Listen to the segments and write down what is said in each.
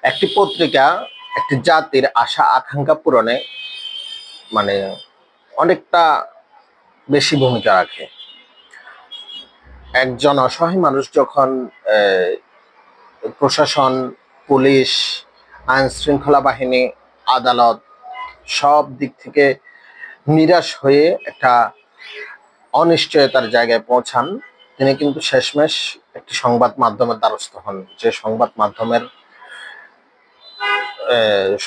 একটি পত্রিকা একটি জাতির আশা আকাঙ্ক্ষা পূরণে মানে অনেকটা বেশি ভূমিকা রাখে। একজন অসহায় মানুষ যখন প্রশাসন, পুলিশ, আইন শৃঙ্খলা বাহিনী, আদালত সব দিক থেকে নিরাশ হয়ে একটা অনিশ্চয়তার জায়গায় পৌঁছান, তিনি কিন্তু শেষমেশ একটি সংবাদ মাধ্যমের দ্বারস্থ হন, যে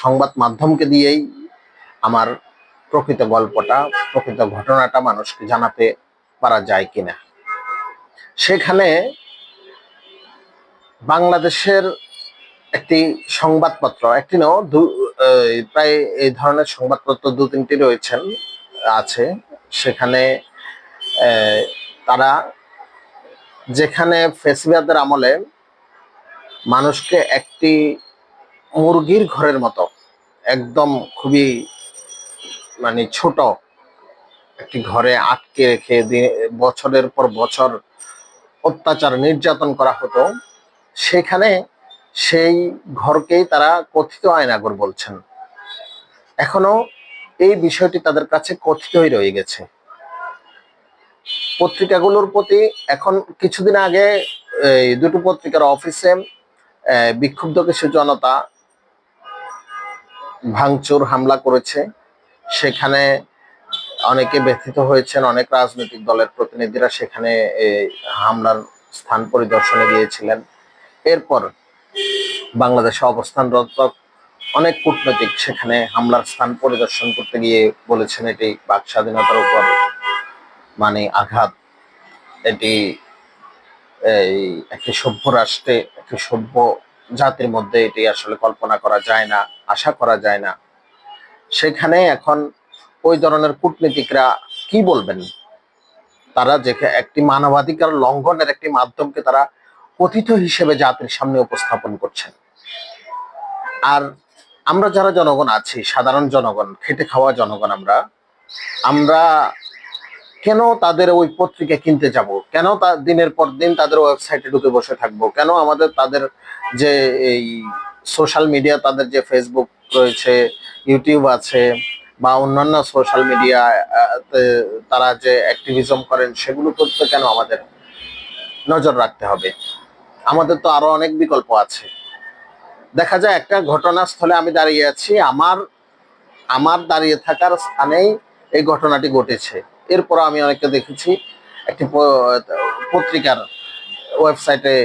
সংবাদ মাধ্যমকে দিয়েই আমার প্রকৃত গল্পটা, প্রকৃত ঘটনাটা মানুষকে জানাতে পারা যায় কিনা। সেখানে বাংলাদেশের একটি সংবাদপত্র, একটি নয়, প্রায় এই ধরনের সংবাদপত্র দু তিনটি আছে। সেখানে তারা, যেখানে ফেসিবাদের আমলে মানুষকে একটি মুরগির ঘরের মতো একদম খুবই ছোট একটি ঘরে আটকে রেখে বছরের পর বছর অত্যাচার নির্যাতন করা হতো, সেখানে সেই ঘরকেই তারা কথিত আয়নাঘর বলছেন। এখনো এই বিষয়টি তাদের কাছে কথিতই রয়ে গেছে। পত্রিকাগুলোর প্রতি এখন কিছুদিন আগে এই দুটো পত্রিকার অফিসে বিক্ষুব্ধ কিছু জনতা ভাঙচুর হামলা করেছে। সেখানে অনেকে ব্যথিত হয়েছেন, অনেক রাজনৈতিক দলের প্রতিনিধিরা সেখানে হামলার স্থান পরিদর্শনে গিয়েছিলেন। এরপর বাংলাদেশে অবস্থানরত অনেক কূটনৈতিক সেখানে হামলার স্থান পরিদর্শন করতে গিয়ে বলেছেন এটি বাক স্বাধীনতার উপর আঘাত, এটি এই একটি সভ্য রাষ্ট্রে, একটি সভ্য জাতির মধ্যে এটি আসলে কল্পনা করা যায় না, আশা করা যায় না। সেখানে এখন ওই ধরনের কূটনীতিকরা কি বলবেন? তারা যে একটি মানবাধিকার লঙ্ঘনের একটি মাধ্যমকে তারা কথিত হিসেবে জাতির সামনে উপস্থাপন করছেন। আর আমরা যারা জনগণ আছি, সাধারণ জনগণ, খেটে খাওয়া জনগণ, আমরা কেন তাদের ওই পত্রিকা কিনতে যাব? কেন দিনের পর দিন তাদের ওয়েবসাইটে ঢুকে বসে থাকবো? কেন আমাদের তাদের যে এই সোশ্যাল মিডিয়া, তাদের যে ফেসবুক রয়েছে, ইউটিউব আছে, বা অন্যান্য সোশ্যাল মিডিয়া তারা যে অ্যাক্টিভিজম করেন, সেগুলো করতে কেন আমাদের নজর রাখতে হবে? আমাদের তো আরো অনেক বিকল্প আছে। দেখা যায় একটা ঘটনাস্থলে আমি দাঁড়িয়ে আছি, আমার দাঁড়িয়ে থাকার স্থানেই এই ঘটনাটি ঘটেছে। এরপর আমি অনেককে দেখেছি একটি পত্রিকার ওয়েবসাইটে